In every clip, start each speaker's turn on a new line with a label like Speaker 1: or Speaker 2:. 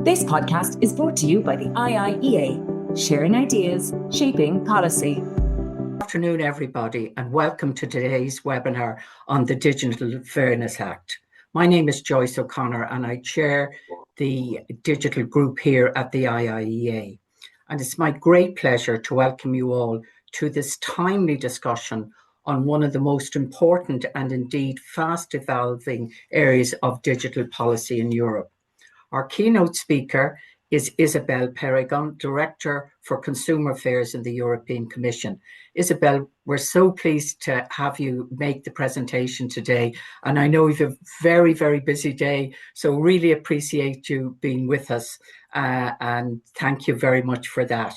Speaker 1: This podcast is brought to you by the IIEA, sharing ideas, shaping policy.
Speaker 2: Good afternoon, everybody, and welcome to today's webinar on the Digital Fairness Act. My name is Joyce O'Connor, and I chair the digital group here at the IIEA. And it's my great pleasure to welcome you all to this timely discussion on one of the most important and indeed fast evolving areas of digital policy in Europe. Our keynote speaker is Isabelle Perignon, Director for Consumer Affairs in the European Commission. Isabelle, we're so pleased to have you make the presentation today. And I know you've a very, very busy day, so really appreciate you being with us. And thank you very much for that.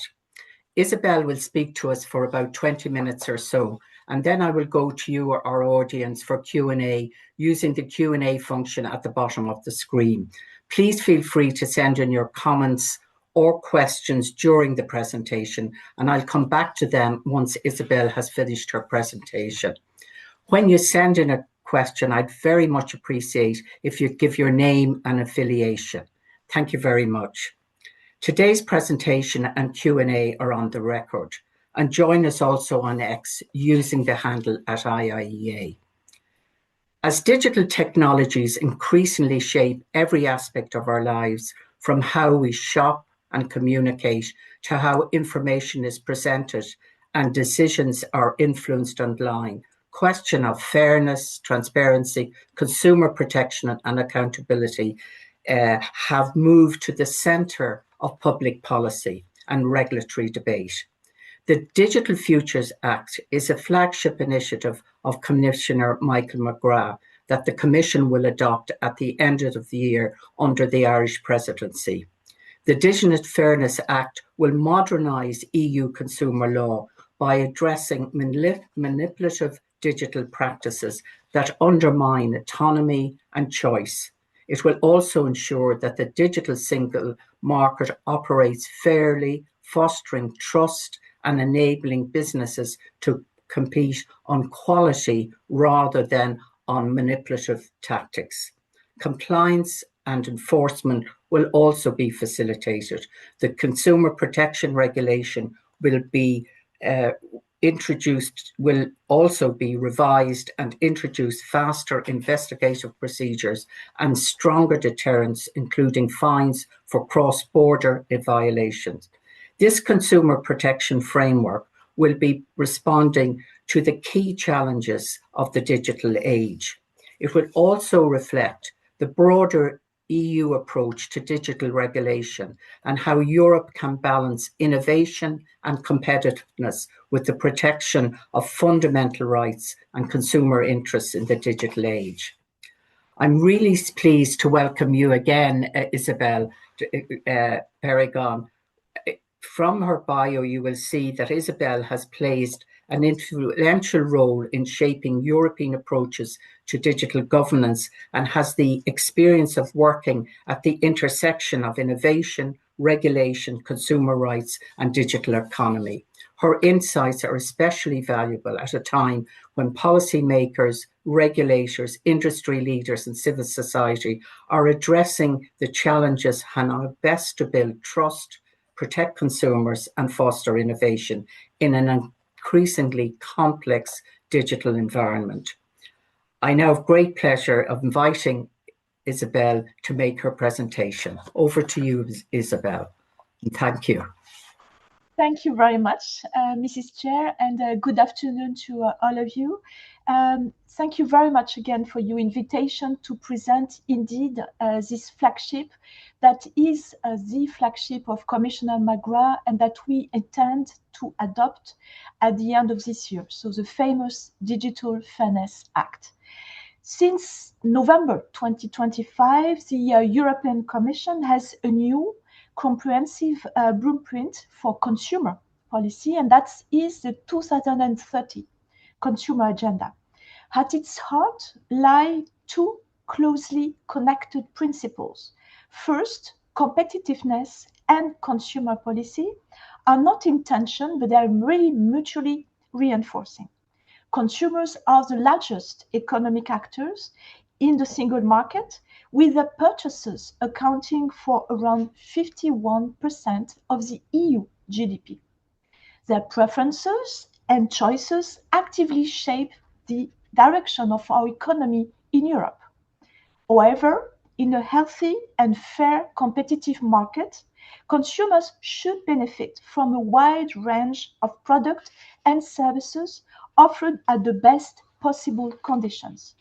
Speaker 2: Isabelle will speak to us for about 20 minutes or so, and then I will go to you, our audience, for Q&A using the Q&A function at the bottom of the screen. Please feel free to send in your comments or questions during the presentation, and I'll come back to them once Isabelle has finished her presentation. When you send in a question, I'd very much appreciate if you give your name and affiliation. Thank you very much. Today's presentation and Q&A are on the record, and join us also on X using the handle @IIEA. As digital technologies increasingly shape every aspect of our lives, from how we shop and communicate to how information is presented and decisions are influenced online, question of fairness, transparency, consumer protection and accountability have moved to the centre of public policy and regulatory debate. The Digital Futures Act is a flagship initiative of Commissioner Michael McGrath that the Commission will adopt at the end of the year under the Irish presidency. The Digital Fairness Act will modernise EU consumer law by addressing manipulative digital practices that undermine autonomy and choice. It will also ensure that the digital single market operates fairly, fostering trust and enabling businesses to compete on quality rather than on manipulative tactics. Compliance and enforcement will also be facilitated. The consumer protection regulation will also be revised and introduce faster investigative procedures and stronger deterrence, including fines for cross-border violations. This consumer protection framework will be responding to the key challenges of the digital age. It will also reflect the broader EU approach to digital regulation and how Europe can balance innovation and competitiveness with the protection of fundamental rights and consumer interests in the digital age. I'm really pleased to welcome you again, Isabelle Perignon. From her bio, you will see that Isabelle has played an influential role in shaping European approaches to digital governance and has the experience of working at the intersection of innovation, regulation, consumer rights, and digital economy. Her insights are especially valuable at a time when policymakers, regulators, industry leaders, and civil society are addressing the challenges and how best to build trust, protect consumers, and foster innovation in an increasingly complex digital environment. I now have great pleasure of inviting Isabelle to make her presentation. Over to you, Isabelle, and thank you.
Speaker 3: Thank you very much, Mrs. Chair, and good afternoon to all of you. Thank you very much again for your invitation to present indeed this flagship that is the flagship of Commissioner McGrath and that we intend to adopt at the end of this year. So the famous Digital Fairness Act. Since November 2025, the European Commission has a new comprehensive blueprint for consumer policy, and that is the 2030 Consumer Agenda. At its heart lie two closely connected principles. First, competitiveness and consumer policy are not in tension, but they are really mutually reinforcing. Consumers are the largest economic actors in the single market, with the purchases accounting for around 51% of the EU GDP. Their preferences and choices actively shape the direction of our economy in Europe. However, in a healthy and fair competitive market, consumers should benefit from a wide range of products and services offered at the best possible conditions.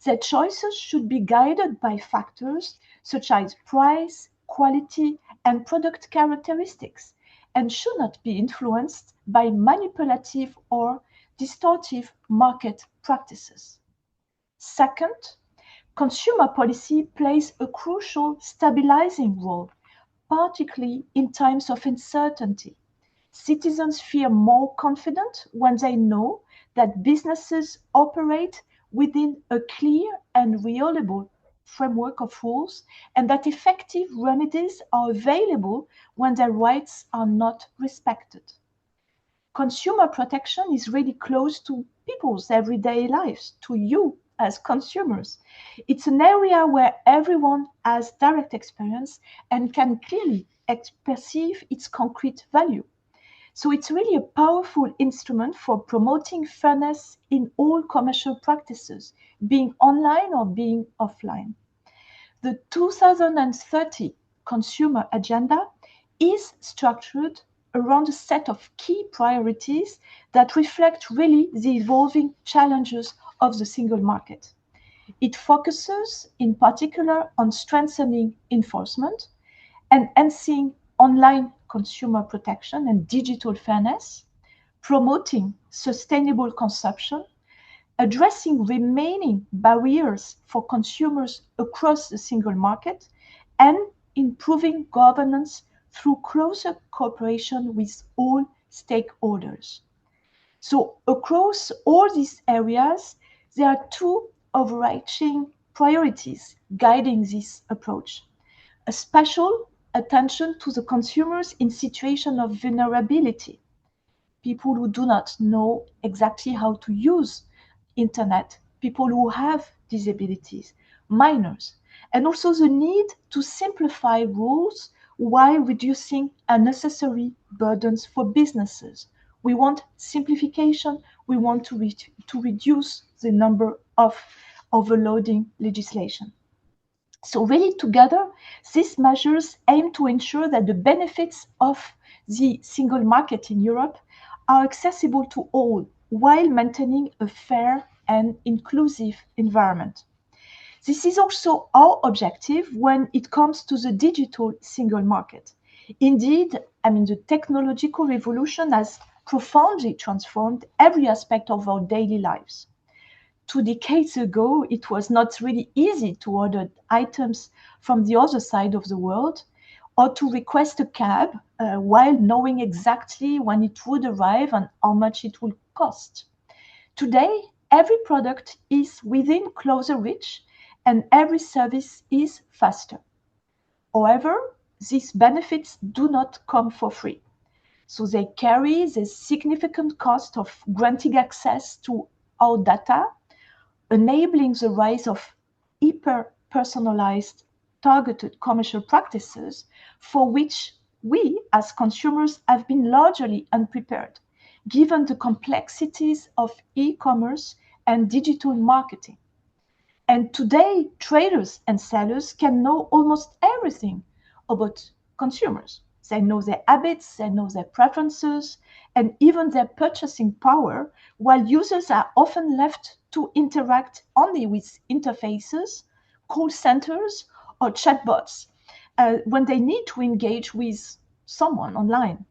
Speaker 3: Their choices should be guided by factors such as price, quality, and product characteristics, and should not be influenced by manipulative or distortive market practices. Second, consumer policy plays a crucial stabilizing role, particularly in times of uncertainty. Citizens feel more confident when they know that businesses operate within a clear and reliable framework of rules and that effective remedies are available when their rights are not respected. Consumer protection is really close to people's everyday lives, to you as consumers. It's an area where everyone has direct experience and can clearly perceive its concrete value. So it's really a powerful instrument for promoting fairness in all commercial practices, being online or being offline. The 2030 Consumer Agenda is structured around a set of key priorities that reflect really the evolving challenges of the single market. It focuses in particular on strengthening enforcement, enhancing online consumer protection and digital fairness, promoting sustainable consumption, addressing remaining barriers for consumers across the single market, and improving governance through closer cooperation with all stakeholders. So across all these areas, there are two overarching priorities guiding this approach. A special attention to the consumers in situation of vulnerability, people who do not know exactly how to use internet, people who have disabilities, minors, and also the need to simplify rules while reducing unnecessary burdens for businesses. We want simplification, we want to reduce the number of overloading legislation. So really together, these measures aim to ensure that the benefits of the single market in Europe are accessible to all while maintaining a fair and inclusive environment. This is also our objective when it comes to the digital single market. Indeed, the technological revolution has profoundly transformed every aspect of our daily lives. 2 decades ago, it was not really easy to order items from the other side of the world or to request a cab while knowing exactly when it would arrive and how much it would cost. Today, every product is within closer reach and every service is faster. However, these benefits do not come for free. So they carry the significant cost of granting access to our data, enabling the rise of hyper-personalized, targeted commercial practices for which we as consumers have been largely unprepared, given the complexities of e-commerce and digital marketing. And today, traders and sellers can know almost everything about consumers. They know their habits, they know their preferences, and even their purchasing power, while users are often left to interact only with interfaces, call centers, or chatbots when they need to engage with someone online.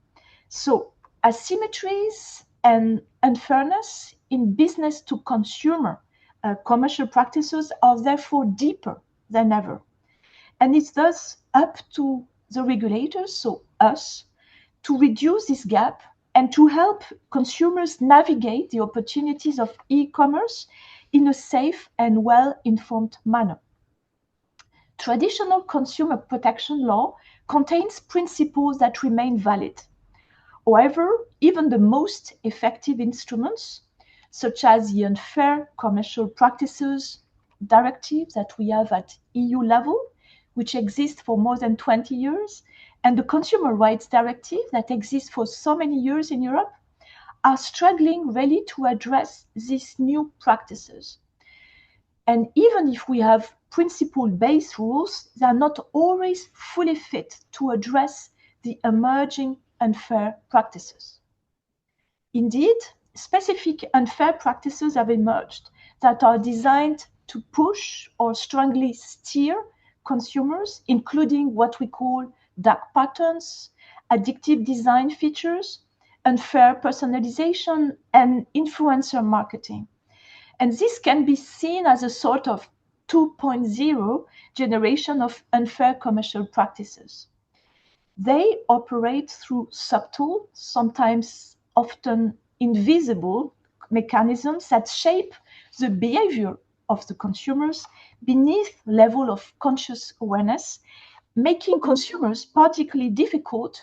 Speaker 3: So asymmetries and unfairness in business to consumer commercial practices are therefore deeper than ever. And it's thus up to the regulators, so us, to reduce this gap and to help consumers navigate the opportunities of e-commerce in a safe and well-informed manner. Traditional consumer protection law contains principles that remain valid. However, even the most effective instruments, such as the Unfair Commercial Practices directive that we have at EU level, which exists for more than 20 years, and the Consumer Rights Directive that exists for so many years in Europe, are struggling really to address these new practices. And even if we have principle-based rules, they are not always fully fit to address the emerging unfair practices. Indeed, specific unfair practices have emerged that are designed to push or strongly steer consumers, including what we call dark patterns, addictive design features, unfair personalization, and influencer marketing. And this can be seen as a sort of 2.0 generation of unfair commercial practices. They operate through subtle, sometimes often invisible mechanisms that shape the behavior of the consumers beneath level of conscious awareness, making consumers particularly difficult,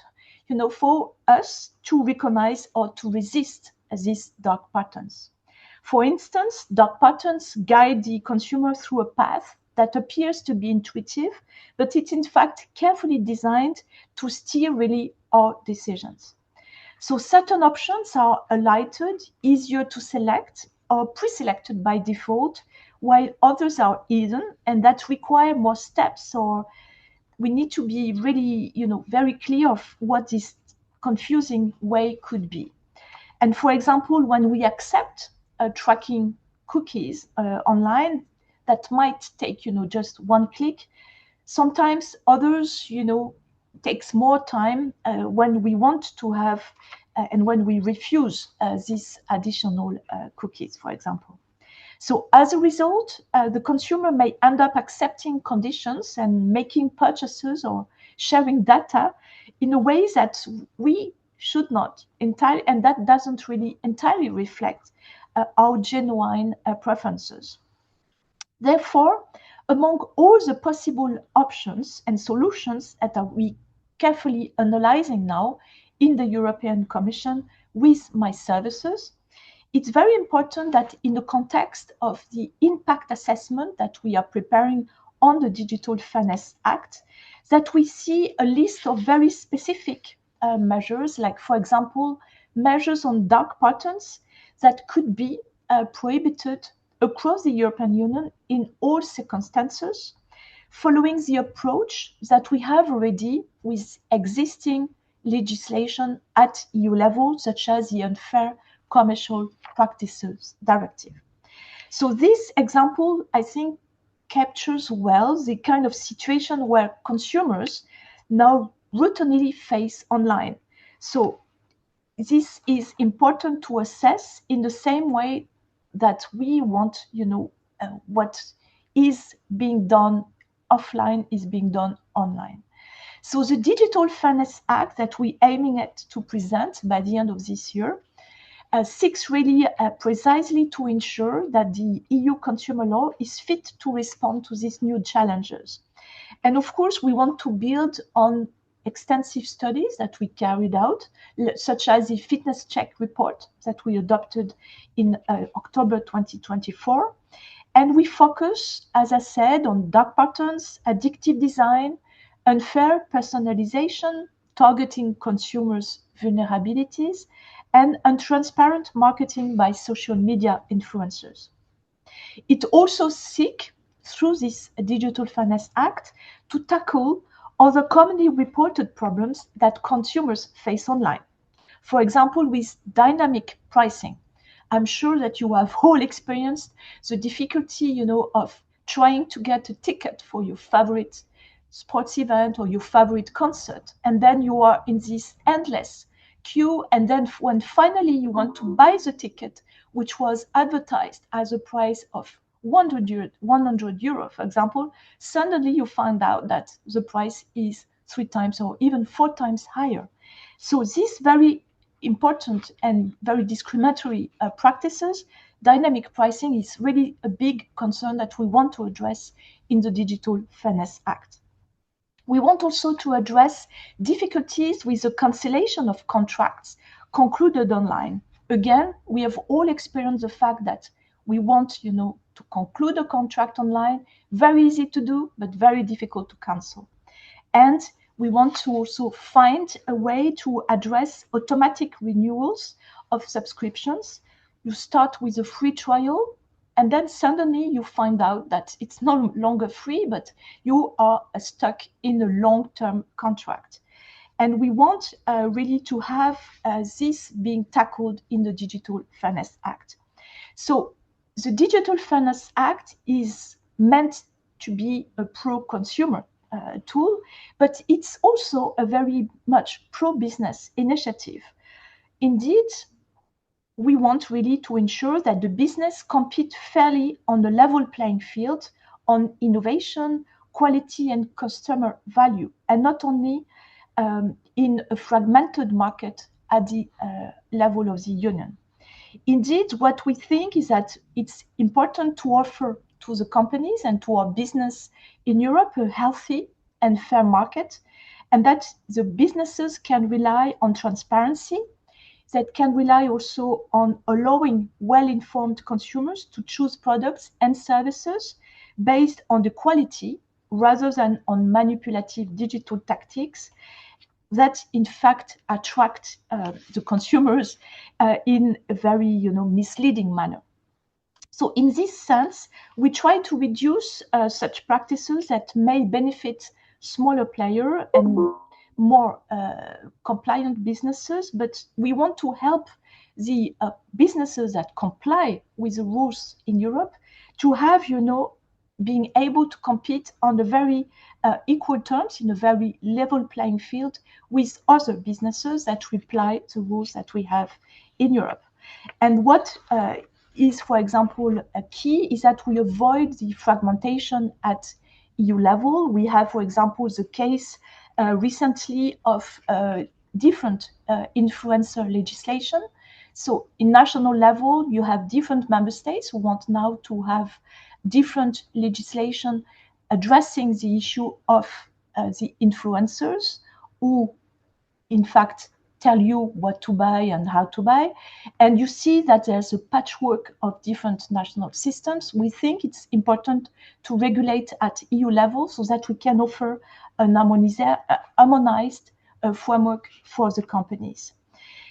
Speaker 3: for us to recognize or to resist these dark patterns. For instance, dark patterns guide the consumer through a path that appears to be intuitive, but it's in fact carefully designed to steer really our decisions. So certain options are highlighted, easier to select, or pre-selected by default, while others are hidden and that require more steps, or we need to be really, very clear of what this confusing way could be. And for example, when we accept tracking cookies online, that might take, just one click. Sometimes others, takes more time when we want to have and when we refuse these additional cookies, for example. So as a result, the consumer may end up accepting conditions and making purchases or sharing data in a way that we should not entirely, and that doesn't really entirely reflect our genuine preferences. Therefore, among all the possible options and solutions that we carefully analyzing now in the European Commission with my services, it's very important that in the context of the impact assessment that we are preparing on the Digital Fairness Act, that we see a list of very specific measures, like, for example, measures on dark patterns that could be prohibited across the European Union in all circumstances, following the approach that we have already with existing legislation at EU level, such as the Unfair Commercial Practices Directive. So this example, I think, captures well the kind of situation where consumers now routinely face online. So this is important to assess in the same way that we want, what is being done offline is being done online. So the Digital Fairness Act that we're aiming at to present by the end of this year seeks really precisely to ensure that the EU consumer law is fit to respond to these new challenges. And of course, we want to build on extensive studies that we carried out, such as the fitness check report that we adopted in October 2024. And we focus, as I said, on dark patterns, addictive design, unfair personalization, targeting consumers' vulnerabilities, and untransparent marketing by social media influencers. It also seeks, through this Digital Fairness Act, to tackle other commonly reported problems that consumers face online. For example, with dynamic pricing. I'm sure that you have all experienced the difficulty, of trying to get a ticket for your favorite sports event or your favorite concert, and then you are in this endless queue, and then when finally you want to buy the ticket, which was advertised as a price of 100 euro, for example, suddenly you find out that the price is 3 times or even 4 times higher. So these very important and very discriminatory practices, dynamic pricing is really a big concern that we want to address in the Digital Fairness Act. We want also to address difficulties with the cancellation of contracts concluded online. Again, we have all experienced the fact that we want, to to conclude a contract online, very easy to do, but very difficult to cancel. And we want to also find a way to address automatic renewals of subscriptions. You start with a free trial, and then suddenly you find out that it's no longer free, but you are stuck in a long-term contract. And we want really to have this being tackled in the Digital Fairness Act. So the Digital Fairness Act is meant to be a pro-consumer tool, but it's also a very much pro-business initiative. Indeed, we want really to ensure that the business compete fairly on the level playing field on innovation, quality, and customer value, and not only in a fragmented market at the level of the union. Indeed, what we think is that it's important to offer to the companies and to our business in Europe a healthy and fair market, and that the businesses can rely on transparency, that can rely also on allowing well-informed consumers to choose products and services based on the quality rather than on manipulative digital tactics that in fact attract the consumers in a very misleading manner. So in this sense, we try to reduce such practices that may benefit smaller players and more compliant businesses, but we want to help the businesses that comply with the rules in Europe to have, being able to compete on the very equal terms in a very level playing field with other businesses that apply the rules that we have in Europe. And what is, for example, a key is that we avoid the fragmentation at EU level. We have, for example, the case recently of different influencer legislation. So in national level, you have different member states who want now to have different legislation addressing the issue of the influencers who, in fact, tell you what to buy and how to buy. And you see that there's a patchwork of different national systems. We think it's important to regulate at EU level so that we can offer an harmonized framework for the companies.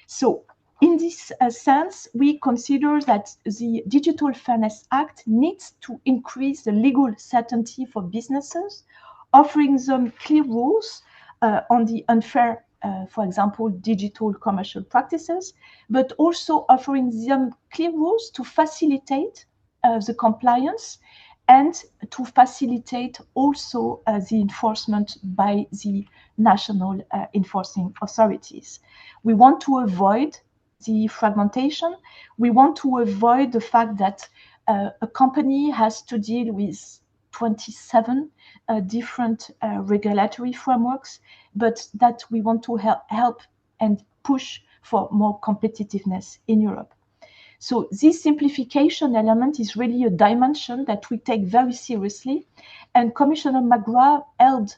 Speaker 3: So in this sense, we consider that the Digital Fairness Act needs to increase the legal certainty for businesses, offering them clear rules on the unfair, for example, digital commercial practices, but also offering them clear rules to facilitate the compliance and to facilitate also the enforcement by the national enforcing authorities. We want to avoid the fragmentation. We want to avoid the fact that a company has to deal with 27 different regulatory frameworks, but that we want to help and push for more competitiveness in Europe. So this simplification element is really a dimension that we take very seriously. And Commissioner McGrath held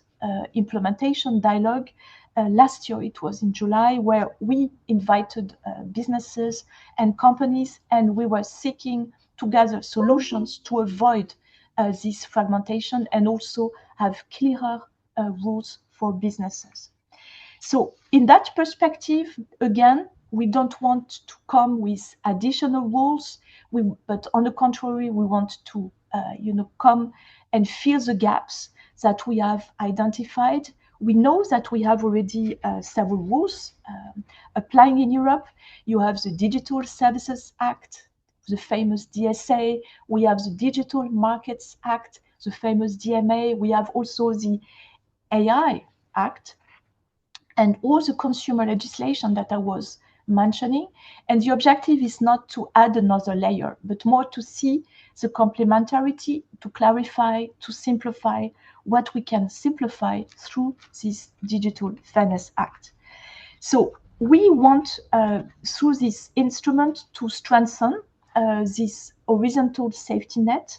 Speaker 3: implementation dialogue last year, it was in July, where we invited businesses and companies, and we were seeking together solutions to avoid this fragmentation and also have clearer rules for businesses. So in that perspective, again, we don't want to come with additional rules, but on the contrary, we want to come and fill the gaps that we have identified. We know that we have already several rules applying in Europe. You have the Digital Services Act, the famous DSA. We have the Digital Markets Act, the famous DMA. We have also the AI Act and all the consumer legislation that I was mentioning. And the objective is not to add another layer, but more to see the complementarity, to clarify, to simplify what we can simplify through this Digital Fairness Act. So we want, through this instrument, to strengthen this horizontal safety net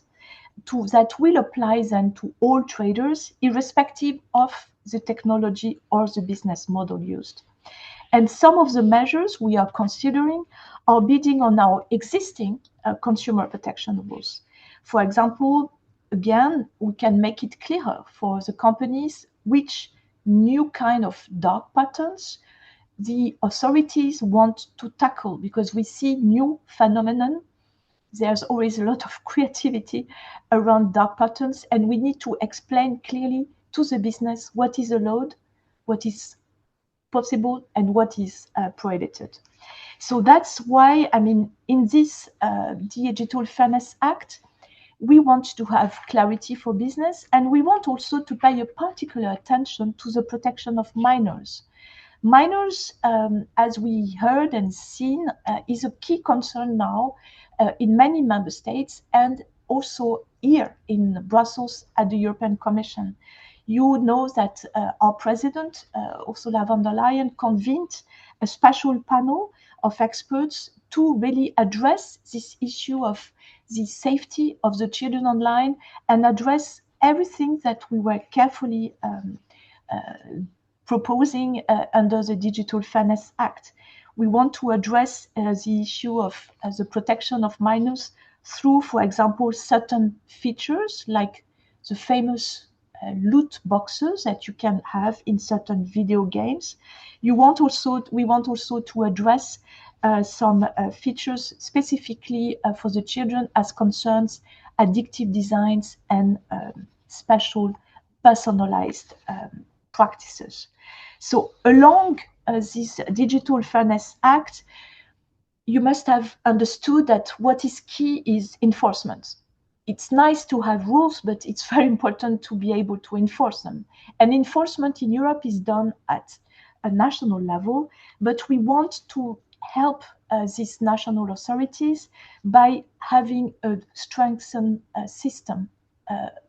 Speaker 3: that will apply then to all traders, irrespective of the technology or the business model used. And some of the measures we are considering are building on our existing consumer protection rules. For example, again, we can make it clearer for the companies which new kind of dark patterns the authorities want to tackle, because we see new phenomenon. There's always a lot of creativity around dark patterns, and we need to explain clearly to the business what is allowed, what is possible, and what is prohibited. So that's why, in this Digital Fairness Act, we want to have clarity for business, and we want also to pay a particular attention to the protection of minors. Minors, as we heard and seen, is a key concern now in many member states, and also here in Brussels at the European Commission. You know that our president, Ursula von der Leyen, convened a special panel of experts to really address this issue of the safety of the children online and address everything that we were carefully proposing under the Digital Fairness Act. We want to address the issue of the protection of minors through, for example, certain features like the famous loot boxes that you can have in certain video games. We want also to address some features specifically for the children as concerns addictive designs and special personalized practices. So along this Digital Fairness Act, you must have understood that what is key is enforcement. It's nice to have rules, but it's very important to be able to enforce them. And enforcement in Europe is done at a national level, but we want to help these national authorities by having a strengthened system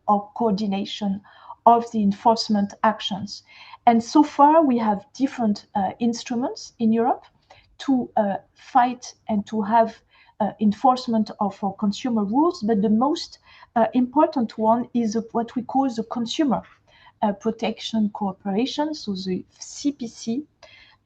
Speaker 3: of coordination of the enforcement actions. And so far, we have different instruments in Europe to fight and to have enforcement of our consumer rules. But the most important one is what we call the Consumer Protection Cooperation, so the CPC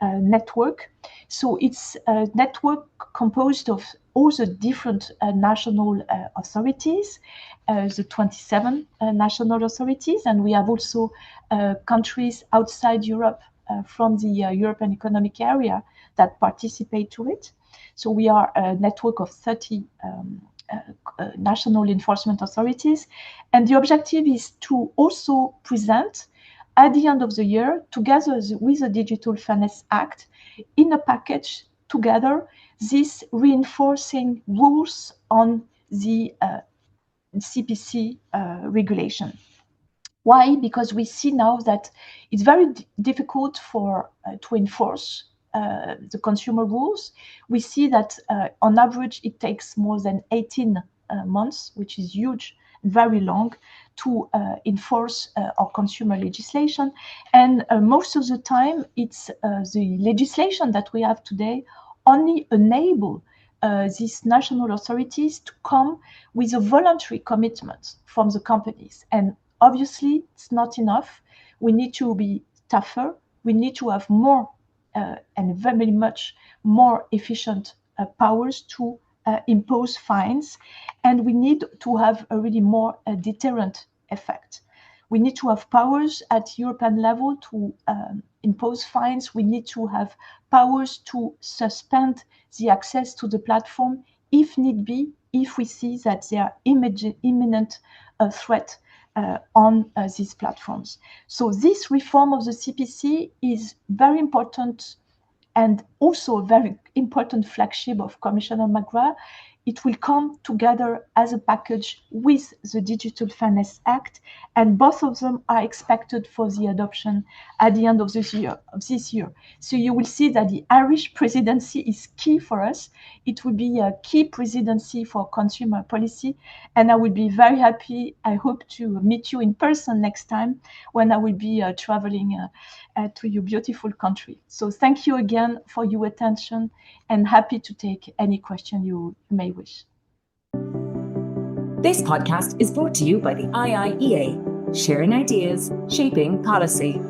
Speaker 3: network. So it's a network composed of all the different national authorities, the 27 national authorities, and we have also countries outside Europe from the European Economic Area that participate to it. So we are a network of 30 national enforcement authorities, and the objective is to also present at the end of the year, together with the Digital Fairness Act, in a package together, these reinforcing rules on the CPC regulation. Why? Because we see now that it's very difficult to enforce the consumer rules. We see that on average it takes more than 18 months, which is huge, very long, to enforce our consumer legislation. And most of the time, it's the legislation that we have today only enable these national authorities to come with a voluntary commitment from the companies. And obviously, it's not enough. We need to be tougher. We need to have more and very much more efficient powers to impose fines, and we need to have a really more deterrent effect. We need to have powers at European level to impose fines. We need to have powers to suspend the access to the platform if need be, if we see that there are imminent threat on these platforms. So this reform of the CPC is very important, and also a very important flagship of Commissioner McGrath. It will come together as a package with the Digital Fairness Act, and both of them are expected for the adoption at the end of this year. So you will see that the Irish presidency is key for us. It will be a key presidency for consumer policy, and I will be very happy. I hope to meet you in person next time when I will be traveling to your beautiful country. So thank you again for your attention, and happy to take any question you may wish.
Speaker 1: This podcast is brought to you by the IIEA, sharing ideas, shaping policy.